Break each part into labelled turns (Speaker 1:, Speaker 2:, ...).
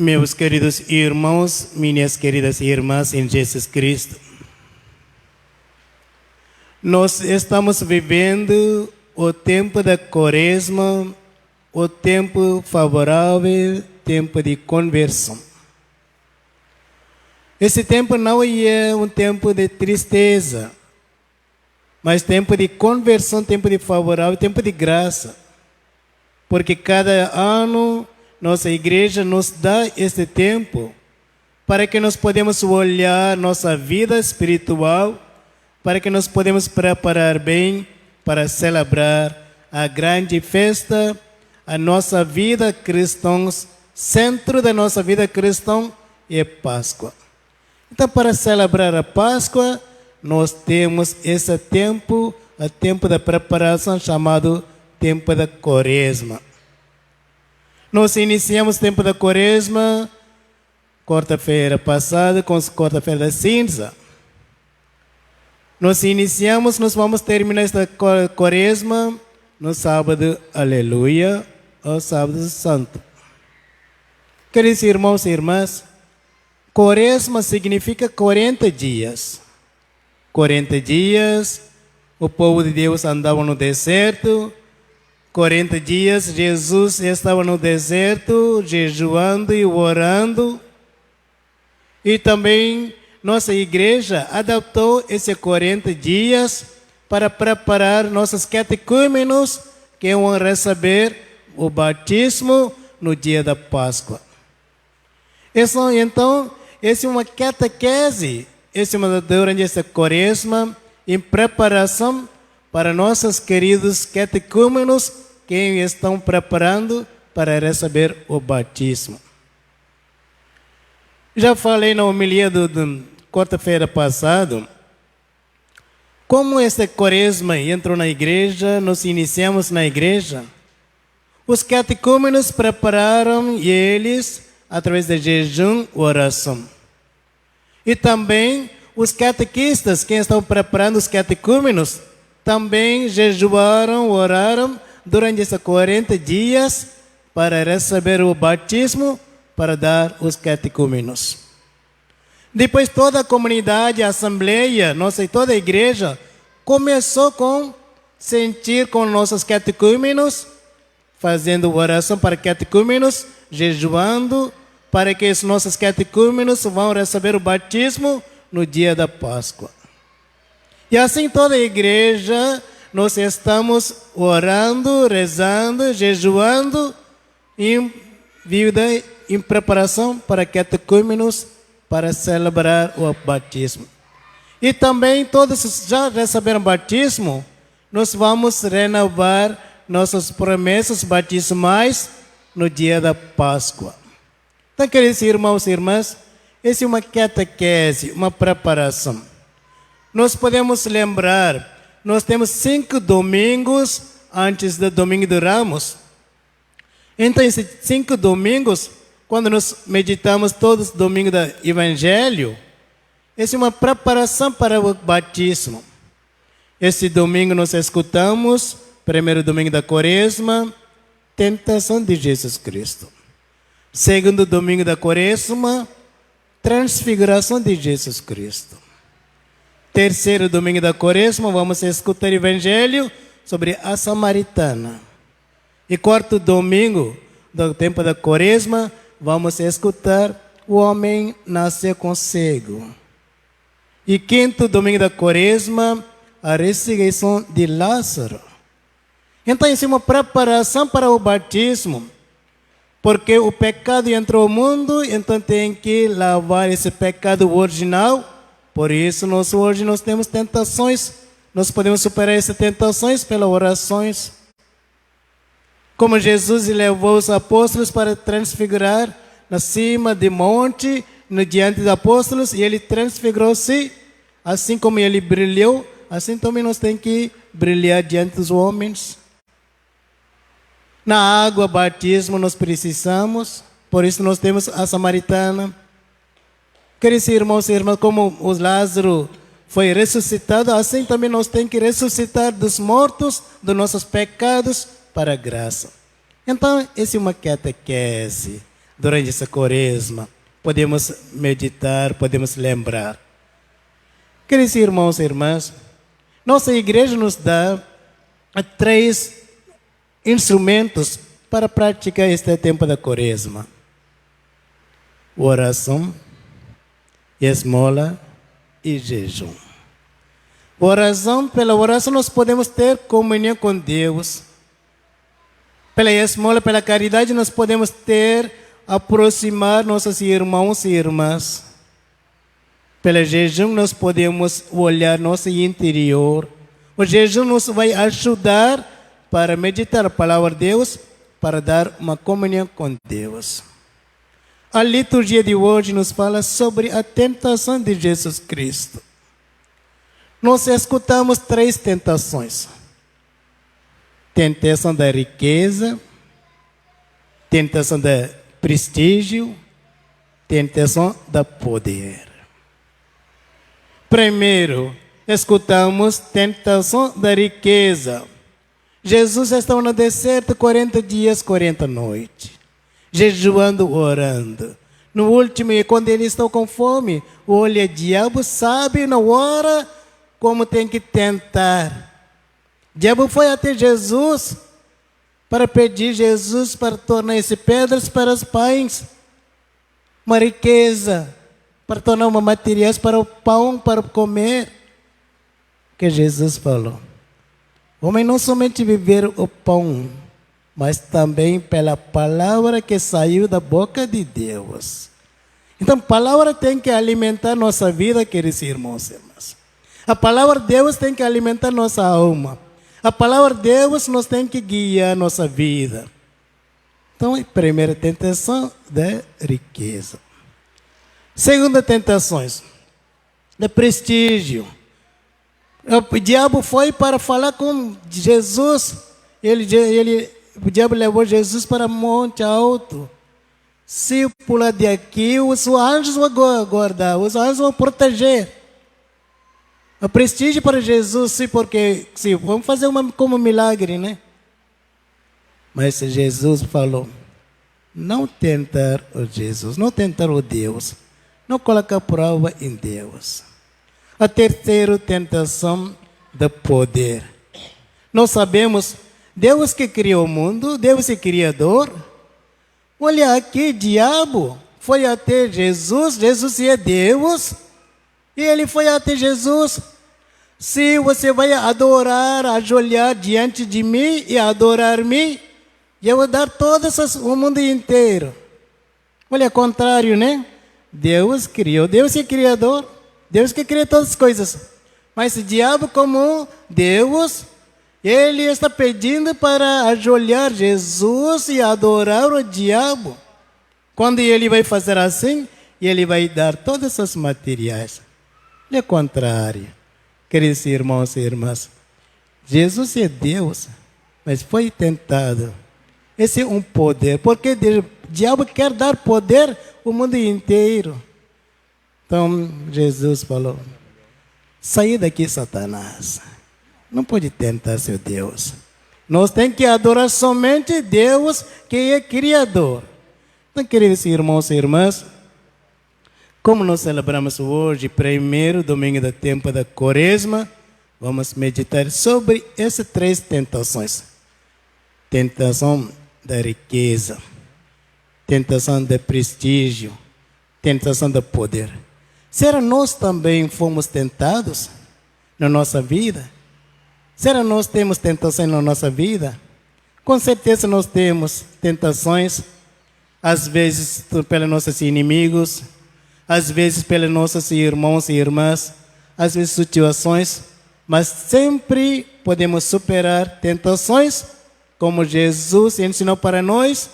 Speaker 1: Meus queridos irmãos, minhas queridas irmãs em Jesus Cristo, nós estamos vivendo o tempo da Quaresma, o tempo favorável, tempo de conversão. Esse tempo não é um tempo de tristeza, mas tempo de conversão, tempo de favorável, tempo de graça. Porque cada ano nossa igreja nos dá este tempo para que nós podemos olhar nossa vida espiritual, para que nós podemos preparar bem para celebrar a grande festa, a nossa vida cristã, centro da nossa vida cristã é Páscoa. Então, para celebrar a Páscoa, nós temos esse tempo, o tempo da preparação chamado tempo da Quaresma. Nós iniciamos o tempo da Quaresma, quarta-feira passada, com a quarta-feira da cinza. Nós vamos terminar esta Quaresma no sábado, aleluia, o sábado santo. Queridos irmãos e irmãs, Quaresma significa 40 dias. 40 dias, o povo de Deus andava no deserto. 40 dias, Jesus estava no deserto, jejuando e orando. E também nossa igreja adaptou esses 40 dias para preparar nossos catecúmenos que vão receber o batismo no dia da Páscoa. Então, essa é uma catequese, durante esta Quaresma, em preparação para nossos queridos catecúmenos que estão preparando para receber o batismo. Já falei na homilia do quarta-feira passada, como esta Quaresma entrou na igreja, nós iniciamos na igreja, os catecúmenos prepararam eles através de jejum e oração. E também os catequistas, que estão preparando os catecúmenos, também jejuaram, oraram durante esses 40 dias para receber o batismo, para dar os catecúmenos. Depois toda a comunidade, a assembleia, toda a igreja, começou com sentir com nossos catecúmenos, fazendo oração para catecúmenos, jejuando, para que os nossos catecúmenos vão receber o batismo no dia da Páscoa. E assim toda a igreja, nós estamos orando, rezando, jejuando, em preparação para catecúmenos, para celebrar o batismo. E também todos já receberam batismo, nós vamos renovar nossas promessas batismais no dia da Páscoa. Então, queridos irmãos e irmãs, essa é uma catequese, uma preparação. Nós podemos lembrar, nós temos 5 domingos antes do Domingo de Ramos. Então, esses 5 domingos, quando nós meditamos todos os domingos do Evangelho, essa é uma preparação para o batismo. Esse domingo nós escutamos, primeiro domingo da Quaresma, tentação de Jesus Cristo. Segundo domingo da Quaresma, transfiguração de Jesus Cristo. Terceiro domingo da Quaresma, vamos escutar o Evangelho sobre a Samaritana. E quarto domingo do tempo da Quaresma, vamos escutar o homem nasceu com cego. E quinto domingo da Quaresma, a ressurreição de Lázaro. Então, isso é uma preparação para o batismo. Porque o pecado entrou no mundo, então tem que lavar esse pecado original. Por isso, hoje nós temos tentações. Nós podemos superar essas tentações pelas orações. Como Jesus levou os apóstolos para transfigurar na cima do monte, diante dos apóstolos, e ele transfigurou-se, assim como ele brilhou, assim também nós temos que brilhar diante dos homens. Na água, batismo, nós precisamos, por isso nós temos a Samaritana. Queridos irmãos e irmãs, como o Lázaro foi ressuscitado, assim também nós temos que ressuscitar dos mortos, dos nossos pecados, para a graça. Então, essa é uma catequese durante essa quaresma. Podemos meditar, podemos lembrar. Queridos irmãos e irmãs, nossa igreja nos dá 3 instrumentos para praticar este tempo da quaresma: oração, esmola e jejum. Oração, pela oração nós podemos ter comunhão com Deus. Pela esmola, pela caridade nós podemos aproximar nossos irmãos e irmãs. Pelo jejum nós podemos olhar nosso interior. O jejum nos vai ajudar para meditar a palavra de Deus, para dar uma comunhão com Deus. A liturgia de hoje nos fala sobre a tentação de Jesus Cristo. Nós escutamos 3 tentações: tentação da riqueza, tentação do prestígio, tentação do poder. Primeiro, escutamos tentação da riqueza. Jesus estava no deserto 40 dias, 40 noites, jejuando, orando. No último, quando ele está com fome, olha, o diabo sabe na hora como tem que tentar. O diabo foi até Jesus para pedir Jesus para tornar essas pedras para os pães, uma riqueza, para tornar uma materiais para o pão, para comer. Que Jesus falou: homem não somente viver o pão, mas também pela palavra que saiu da boca de Deus. Então, a palavra tem que alimentar nossa vida, queridos irmãos e irmãs. A palavra de Deus tem que alimentar nossa alma. A palavra de Deus nos tem que guiar nossa vida. Então, a primeira tentação da riqueza. Segunda tentação, de prestígio. O diabo foi para falar com Jesus. O diabo levou Jesus para monte alto. Se pular de aqui, os anjos vão guardar, os anjos vão proteger. O prestígio para Jesus, sim, porque sim, vamos fazer como milagre, né? Mas Jesus falou: não tentar o Jesus, não tentar o Deus, não colocar prova em Deus. A terceira tentação do poder. Nós sabemos, Deus que criou o mundo, Deus é criador. Olha aqui, diabo foi até Jesus, Jesus é Deus, e ele foi até Jesus. Se você vai adorar, ajoelhar diante de mim e adorar-me, eu vou dar o mundo inteiro. Olha, ao contrário, né? Deus criou, Deus é criador, Deus que cria todas as coisas. Mas o diabo, como Deus, ele está pedindo para ajoelhar Jesus e adorar o diabo. Quando ele vai fazer assim, ele vai dar todos os materiais. É o contrário. Queridos irmãos e irmãs, Jesus é Deus, mas foi tentado. Esse é um poder, porque o diabo quer dar poder ao mundo inteiro. Então, Jesus falou: sai daqui, Satanás. Não pode tentar seu Deus. Nós temos que adorar somente Deus, que é Criador. Então, queridos irmãos e irmãs, como nós celebramos hoje, primeiro domingo do tempo da quaresma, vamos meditar sobre essas 3 tentações. Tentação da riqueza, tentação do prestígio, tentação do poder. Será nós também fomos tentados na nossa vida? Será nós temos tentações na nossa vida? Com certeza nós temos tentações, às vezes pelos nossos inimigos, às vezes pelos nossos irmãos e irmãs, às vezes situações, mas sempre podemos superar tentações, como Jesus ensinou para nós,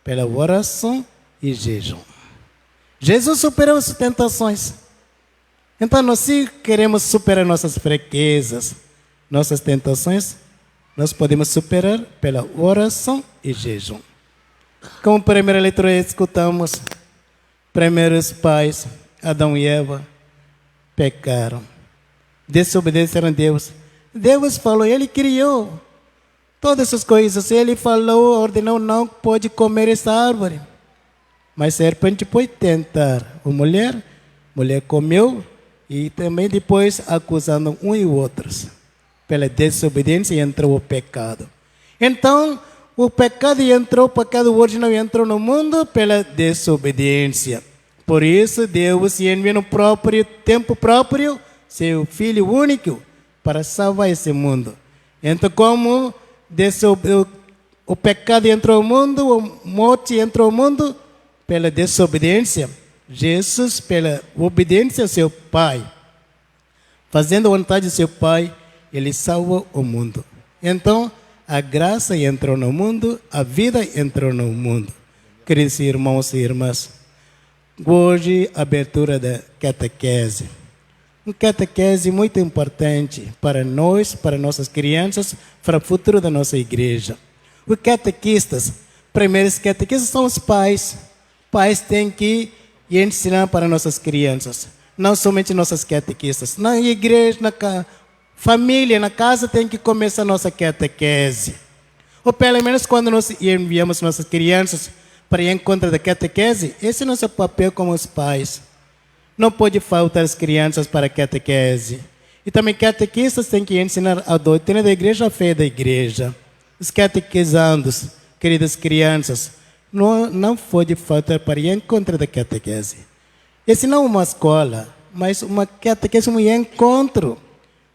Speaker 1: pela oração e jejum. Jesus superou as tentações. Então, nós, se queremos superar nossas fraquezas, nossas tentações, nós podemos superar pela oração e jejum. Como primeira leitura escutamos, primeiros pais, Adão e Eva, pecaram, desobedeceram a Deus. Deus falou, Ele criou todas essas coisas. Ele falou, ordenou, não pode comer essa árvore. Mas a serpente pode tentar a mulher comeu e também depois acusando um e outros. Pela desobediência entrou o pecado. Então, o pecado original entrou no mundo pela desobediência. Por isso, Deus enviou no próprio tempo próprio seu Filho único para salvar esse mundo. Então, como o pecado entrou no mundo, a morte entrou no mundo pela desobediência, Jesus, pela obediência ao seu Pai, fazendo a vontade do seu Pai, ele salvou o mundo. Então, a graça entrou no mundo, a vida entrou no mundo. Queridos irmãos e irmãs, hoje, abertura da catequese. Uma catequese muito importante para nós, para nossas crianças, para o futuro da nossa igreja. Os catequistas, primeiros catequistas são os pais. Pais têm que ensinar para nossas crianças. Não somente nossas catequistas. Na igreja, na família, na casa, tem que começar a nossa catequese. Ou pelo menos quando nós enviamos nossas crianças para o encontro da catequese, esse é o nosso papel como os pais. Não pode faltar as crianças para a catequese. E também catequistas têm que ensinar a doutrina da igreja, a fé da igreja. Os catequizandos, queridas crianças, não pode faltar para o encontro da catequese. Esse não é uma escola, mas uma catequese, um encontro.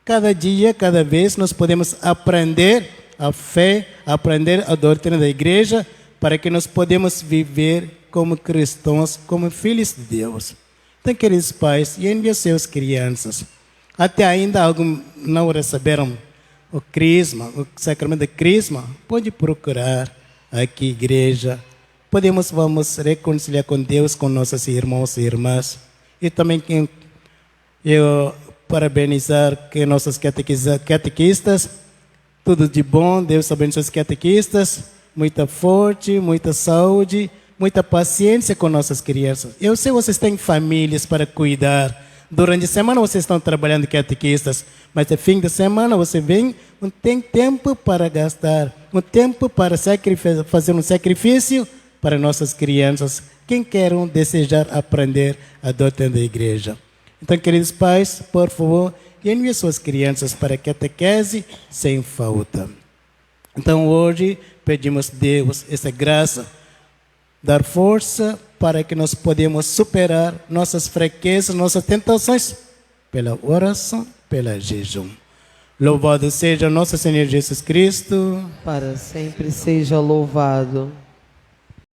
Speaker 1: Cada dia, cada vez, nós podemos aprender a fé, aprender a doutrina da igreja, para que nós podemos viver como cristãos, como filhos de Deus. Então, queridos pais, enviem seus crianças. Até ainda alguns não receberam o crisma, o sacramento de crisma, pode procurar aqui igreja. Vamos reconciliar com Deus, com nossos irmãos e irmãs. E também eu parabenizar que nossos catequistas, tudo de bom, Deus abençoe os catequistas, muita forte, muita saúde, muita paciência com nossas crianças. Eu sei que vocês têm famílias para cuidar. Durante a semana vocês estão trabalhando catequistas, mas no fim de semana você vem, não tem tempo para gastar, um tempo para fazer um sacrifício para nossas crianças, quem queiram desejar aprender a doutrina da igreja. Então, queridos pais, por favor, enviem suas crianças para a catequese sem falta. Então, hoje, pedimos a Deus essa graça, dar força para que nós podemos superar nossas fraquezas, nossas tentações, pela oração, pela jejum. Louvado seja nosso Senhor Jesus Cristo.
Speaker 2: Para sempre seja louvado.